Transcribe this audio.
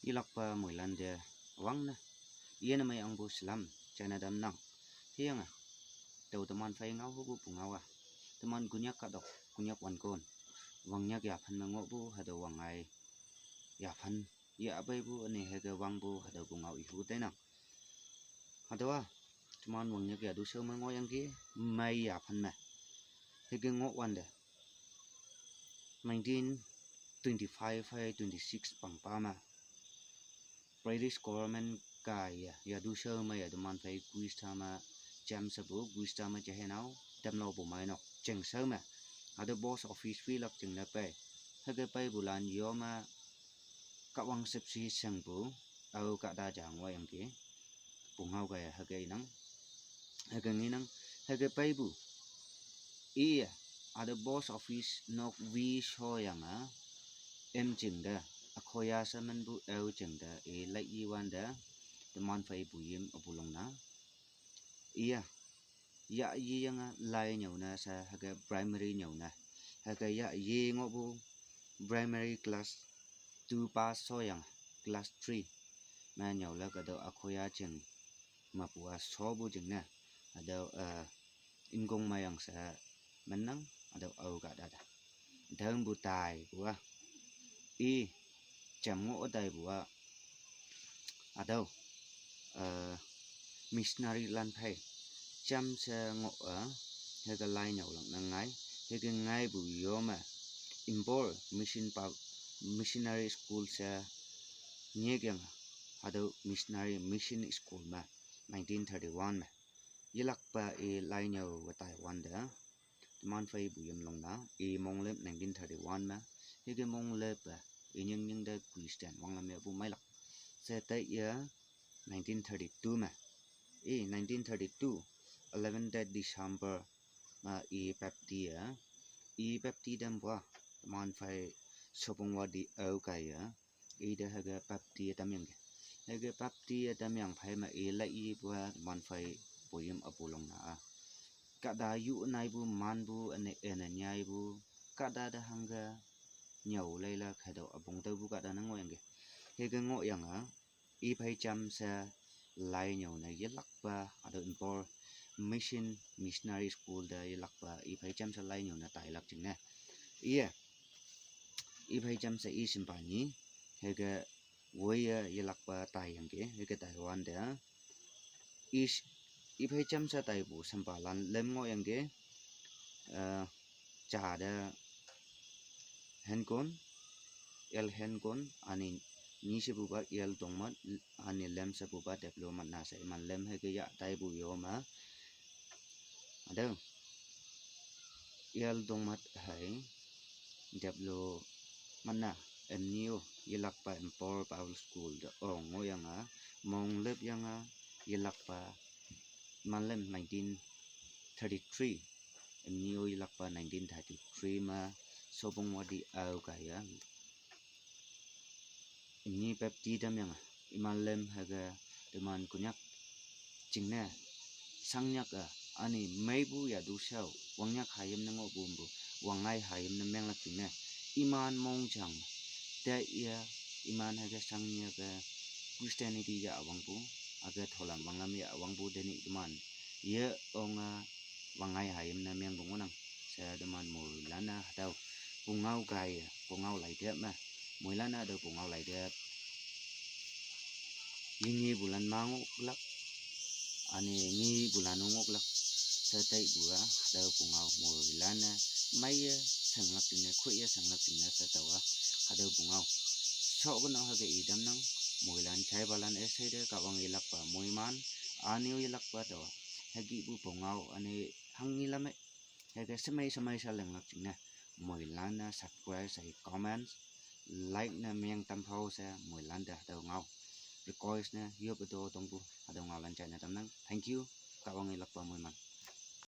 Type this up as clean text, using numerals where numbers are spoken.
ilak pa muilan de wang na iya na may ang bu slam chana dam nang hiya nga tau teman fai ngau bu pungau teman gunyak kadok gunyak wan kon wangnya ya phan mango bu hado wangai ya phan ya abai bu ane hega wang bu hado pungau ihu te nang hado teman wangnya ya du so mango yang ki mai ya phan ma hega ngo wan de 1925 hay 26 pang pa ma British government kaya ya du so ma ya teman fai quiz sama jam sabu quiz sama jahenau dam lo bu mai nok cheng so ma ada boss office fi lak cheng na pe hage pai bulan yo ma ka wang sep si sang bu au ka da jang wa yang ke pungau ga hage nang hage ngi nang hage pai bu iya ada boss office nok vi so yang em cheng da akhoya sa man bu au cheng da e lai yi wan da teman fai bu yim abulong na iya ya yi yang lai nyau na sa hage primary nyau na hage ya yi ngo bu primary class 2 pass so yang class 3 ma nyau la ka do akhoya cheng ma puas so bu cheng na ado ingong ma yang sa menang ado au ka da thang bu tai bu i cham ngo dai bu ado missionary lan phai cham sa ngo he ga lai nyau lang na ngai he ga ngai bu yo ma Imbol missionary school sa nyegeng ado missionary mission school ma 1931 ma yilak pa e lai nyau wa Taiwan da teman fai bu yam long na e mong lep 1931 ma he ga mong lep e nyeng nyeng da Christian wang la me bu mai lak sa ta ya 1932 ma 1932 11 December ma e pepti dam wa man fai sopong wa di au kaya e da haga pepti tam yang haga pepti tam yang phai ma e la i wa man fai poyem apulong na ka da yu nai bu man bu ane ena nyai bu ka da hanga nyau lai la khado abong ta bu ka da nang yang haga ngo yang e phai cham sa lai nyau na yelak ba ado impor missionary school da yelak ba e phai cham sa lai nyau na tai lak ching na iya i phai cham sa i simpani hega woya yelak pa tai yang ke hega Taiwan da is i phai cham sa tai bu sampalan lem ngo yang ke cha da handkon ani ni se bu ba el dongmat ani lem sa bu ba deployment na sa man lem hega ya tai bu yo ma ado el dongmat hai deplo mana emnio yelak pa empor Paul school da ngo yang mong lep yang yelak pa manlem 1933 emnio yelak pa 1933 ma sobong wadi au kaya emni pepti dam yang imanlem haga teman kunyak chingna sangnyak ani maibu ya du shau wangnyak hayem na ngo bumbu wangai hayem na meng lak chingna iman mong chang da ya iman haga sangnya ga Christianity ya awangpu aga tholam wanglam ya awangpu deni iman ye onga wangai hayem na meng bungonang sa deman mulana dau pungau gai pungau lai de ma mulana do pungau lai de yingi bulan mangu lak ani ngi bulan ngok lak sa tai bua dau pungau mulana maya sanglak chingna khoya sanglak chingna sa tawa hado pungau so gna haga idam nang moilan chai balan esai de kawang ilak pa moiman anio ilak pa do hagi bu pungau ani hangi lame haga semai sa langlak chingna moilana subscribe sai comment like na meng tam phau sa moilan da do ngau request na yo bedo tongbu hado ngau lan chai na tam nang thank you kawang ilak pa moiman